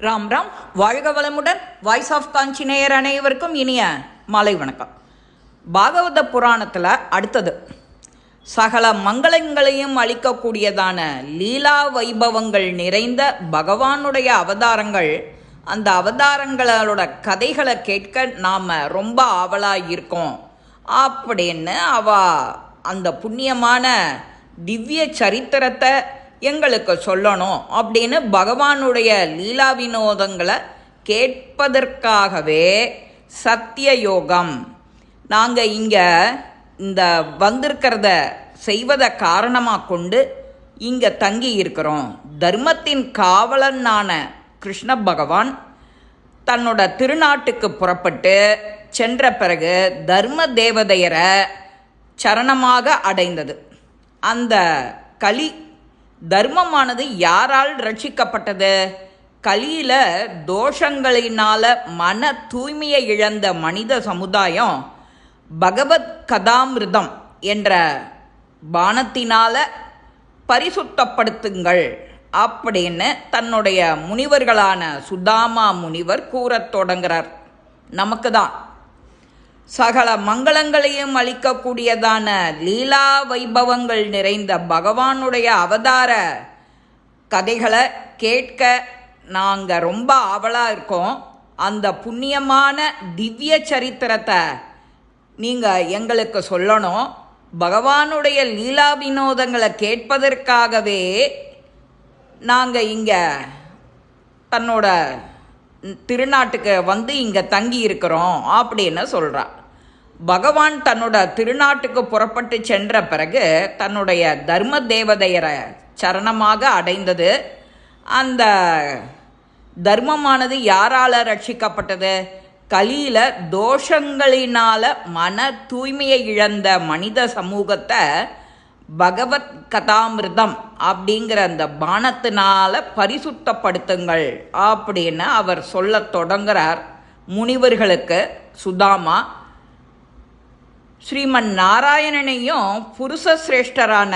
ராம் ராம். வாழ்க வளமுடன். Voice of காஞ்சி நேயர் அனைவருக்கும் இனிய மாலை வணக்கம். பாகவத புராணத்தில் அடுத்தது சகல மங்களங்களையும் அளிக்கக்கூடியதான லீலா வைபவங்கள் நிறைந்த பகவானுடைய அவதாரங்கள். அந்த அவதாரங்களோட கதைகளை கேட்க நாம் ரொம்ப ஆவலாக இருக்கோம் அப்படின்னு அந்த புண்ணியமான திவ்ய சரித்திரத்தை எங்களுக்கு சொல்லணும் அப்படின்னு பகவானுடைய லீலா வினோதங்களை கேட்பதற்காகவே சத்தியயோகம் நாங்கள் இங்கே இந்த வந்திருக்கிறத செய்வதை காரணமாக கொண்டு இங்கே தங்கி இருக்கிறோம். தர்மத்தின் காவலனான கிருஷ்ண பகவான் தன்னோட திருநாட்டுக்கு புறப்பட்டு சென்ற பிறகு தர்ம தேவதையரை சரணமாக அடைந்தது. அந்த கலி தர்மமானது யாரால் ரட்சிக்கப்பட்டது? கலியில தோஷங்களினால மன தூய்மையை இழந்த மனித சமுதாயம் பகவத் கதாமிருதம் என்ற பானத்தினால பரிசுத்தப்படுத்துங்கள் அப்படின்னு தன்னுடைய முனிவர்களான சுதாமா முனிவர் கூறத் தொடங்குறார். நமக்கு தான் சகல மங்களங்களையும் அளிக்கக்கூடியதான லீலா வைபவங்கள் நிறைந்த பகவானுடைய அவதார கதைகளை கேட்க நாங்கள் ரொம்ப ஆவலாக இருக்கோம். அந்த புண்ணியமான திவ்ய சரித்திரத்தை நீங்கள் எங்களுக்கு சொல்லணும். பகவானுடைய லீலா வினோதங்களை கேட்பதற்காகவே நாங்கள் இங்கே தன்னோட திருநாட்டுக்கு வந்து இங்கே தங்கி இருக்கிறோம் அப்படின்னு சொல்கிறார். பகவான் தன்னோட திருநாட்டுக்கு புறப்பட்டு சென்ற பிறகு தன்னுடைய தர்ம தேவதையரை சரணமாக அடைந்தது. அந்த தர்மமானது யாரால் ரட்சிக்கப்பட்டது? கலியில தோஷங்களினால மன தூய்மையை இழந்த மனித சமூகத்தை பகவத் கதாமிருதம் அப்படிங்கிற அந்த பானத்தினால பரிசுத்தப்படுத்துங்கள் அப்படின்னு அவர் சொல்ல தொடங்குறார் முனிவர்களுக்கு. சுதாமா ஸ்ரீமன் நாராயணனையும் புருஷ சிரேஷ்டரான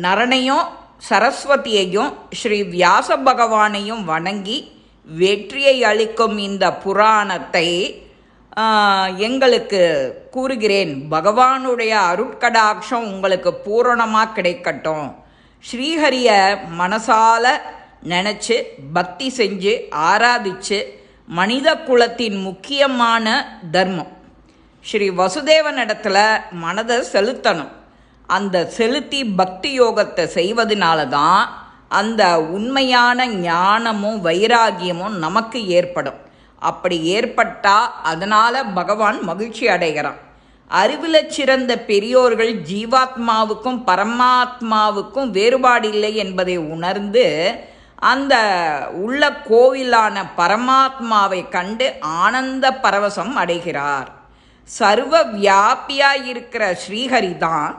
நரனையும் சரஸ்வதியையும் ஸ்ரீ வியாச பகவானையும் வணங்கி வெற்றியை அளிக்கும் இந்த புராணத்தை எங்களுக்கு கூறுகிறேன். பகவானுடைய அருட்கடாட்சம் உங்களுக்கு பூரணமாக கிடைக்கட்டும். ஸ்ரீஹரியை மனசால நினச்சி பக்தி செஞ்சு ஆராதிச்சு மனித குலத்தின் முக்கியமான தர்மம் ஸ்ரீ வசுதேவனிடத்துல மனதை செலுத்தணும். அந்த செலுத்தி பக்தி யோகத்தை செய்வதனால தான் அந்த உண்மையான ஞானமும் வைராகியமும் நமக்கு ஏற்படும். அப்படி ஏற்பட்டால் அதனால் பகவான் மகிழ்ச்சி அடைகிறான். அறிவில் சிறந்த பெரியோர்கள் ஜீவாத்மாவுக்கும் பரமாத்மாவுக்கும் வேறுபாடு இல்லை என்பதை உணர்ந்து அந்த உள்ள கோவிலான பரமாத்மாவை கண்டு ஆனந்த பரவசம் அடைகிறார். சர்வ வியாபியாக இருக்கிற ஸ்ரீஹரி தான்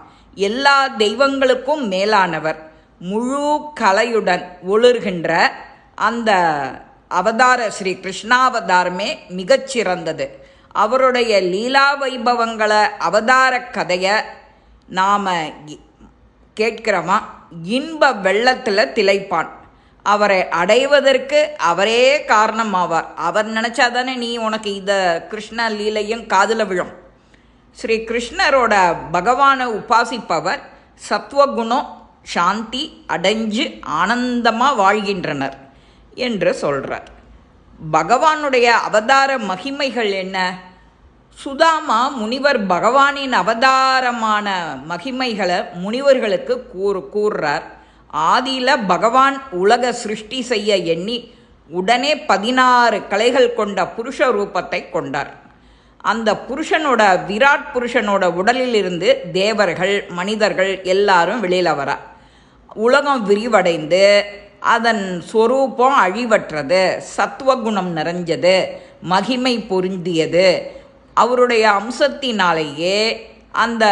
எல்லா தெய்வங்களுக்கும் மேலானவர். முழு கலையுடன் ஒளிர்கின்ற அந்த அவதார ஸ்ரீ கிருஷ்ணாவதாரமே மிகச்சிறந்தது. அவருடைய லீலா வைபவங்களை அவதார கதையை நாம் கேட்கிறோமா, இன்ப வெள்ளத்தில் திளைப்பான். அவரை அடைவதற்கு அவரே காரணமாவார். அவர் நினச்சாதானே நீ உனக்கு இந்த கிருஷ்ண லீலையும் காதில் விழும். ஸ்ரீ கிருஷ்ணரோட பகவானை உபாசிப்பவர் சத்வகுணம் சாந்தி அடைஞ்சு ஆனந்தமாக வாழ்கின்றனர் என்று சொல்கிறார். பகவானுடைய அவதார மகிமைகள் என்ன? சுதாமா முனிவர் பகவானின் அவதாரமான மகிமைகளை முனிவர்களுக்கு கூறுறார். ஆதியில் பகவான் உலக சிருஷ்டி செய்ய எண்ணி உடனே 16 கலைகள் கொண்ட புருஷ ரூபத்தை கொண்டார். அந்த புருஷனோட விராட் புருஷனோட உடலிலிருந்து தேவர்கள் மனிதர்கள் எல்லாரும் வெளியில் வரா. உலகம் விரிவடைந்து அதன் சொரூபம் அழிவற்றது, சத்துவகுணம் நிறைஞ்சது, மகிமை பொருந்தியது. அவருடைய அம்சத்தினாலேயே அந்த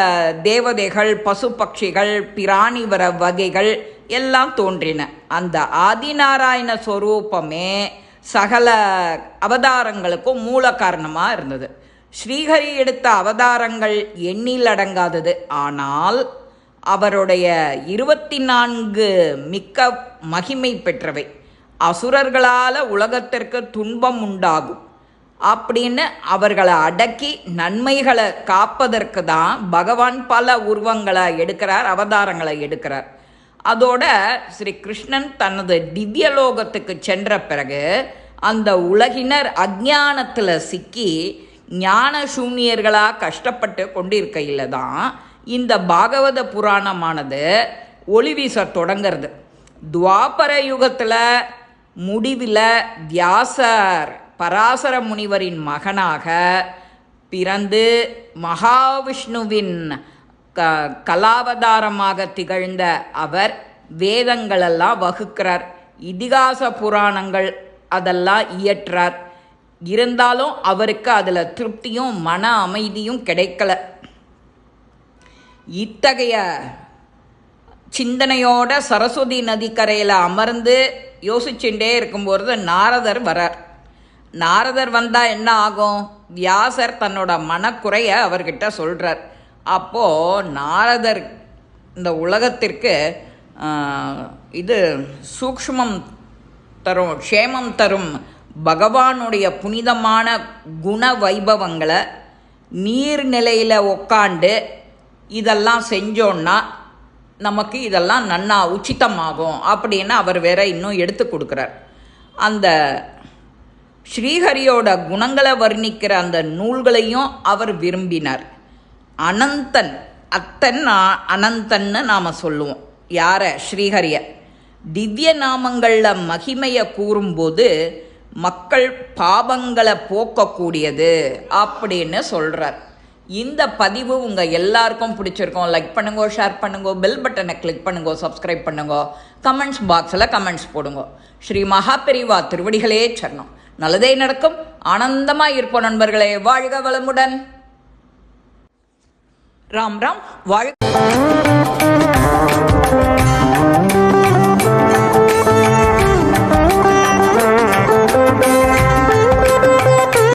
தேவதைகள் பசு பட்சிகள் பிராணி வகைகள் எல்லாம் தோன்றின. அந்த ஆதிநாராயண ஸ்வரூபமே சகல அவதாரங்களுக்கும் மூல காரணமாக இருந்தது. ஸ்ரீஹரி எடுத்த அவதாரங்கள் எண்ணில் அடங்காதது. ஆனால் அவருடைய 24 மிக்க மகிமை பெற்றவை. அசுரர்களால் உலகத்திற்கு துன்பம் உண்டாகும் அப்படின்னு அவர்களை அடக்கி நன்மைகளை காப்பதற்கு தான் பகவான் பல உருவங்களை எடுக்கிறார், அவதாரங்களை எடுக்கிறார். அதோட ஸ்ரீ கிருஷ்ணன் தனது திவ்யலோகத்துக்கு சென்ற பிறகு அந்த உலகினர் அஞ்ஞானத்தில் சிக்கி ஞான சூன்யர்களாக கஷ்டப்பட்டு கொண்டிருக்கையில் தான் இந்த பாகவத புராணமானது ஒளி வீச தொடங்கிறது. துவாபர யுகத்தில் முடிவில் வியாசர் பராசர முனிவரின் மகனாக பிறந்து மகாவிஷ்ணுவின் கலாவதாரமாக திகழ்ந்த அவர் வேதங்களெல்லாம் வகுக்கிறார், இதிகாச புராணங்கள் அதெல்லாம் இயற்றார். இருந்தாலும் அவருக்கு அதில் திருப்தியும் மன அமைதியும் கிடைக்கல. இத்தகைய சிந்தனையோட சரஸ்வதி நதிக்கரையில் அமர்ந்து யோசிச்சுட்டே இருக்கும்போது நாரதர் வரார். நாரதர் வந்தால் என்ன ஆகும்? வியாசர் தன்னோட மனக்குறையை அவர்கிட்ட சொல்கிறார். அப்போது நாரதர் இந்த உலகத்திற்கு இது சூக்ஷ்மம் தரும், க்ஷேமம் தரும் பகவானுடைய புனிதமான குண வைபவங்களை நீர்நிலையில் உக்காண்டு இதெல்லாம் செஞ்சோன்னா நமக்கு இதெல்லாம் நன்னா உச்சிதமாகும் அப்படின்னு அவர் வேற இன்னும் எடுத்து கொடுக்குறார். அந்த ஸ்ரீஹரியோட குணங்களை வர்ணிக்கிற அந்த நூல்களையும் அவர் விரும்பினார். அனந்தன், அத்தன் அனந்தன்னு நாம் சொல்லுவோம் யாரை? ஸ்ரீஹரிய. திவ்ய நாமங்களில் மகிமையை கூறும்போது மக்கள் பாவங்களை போக்கக்கூடியது அப்படின்னு சொல்கிறார். இந்த பதிவு உங்கள் எல்லாருக்கும் பிடிச்சிருக்கோம். லைக் பண்ணுங்க, ஷேர் பண்ணுங்க, பெல் பட்டனை கிளிக் பண்ணுங்க, சப்ஸ்கிரைப் பண்ணுங்க, கமெண்ட்ஸ் பாக்ஸில் கமெண்ட்ஸ் போடுங்க. ஸ்ரீ மகாபெரிவா திருவடிகளே சரணம். நல்லதே நடக்கும். ஆனந்தமாக இருப்போம் நண்பர்களே. வாழ்க வளமுடன். ராம் ராம். வாழ்க.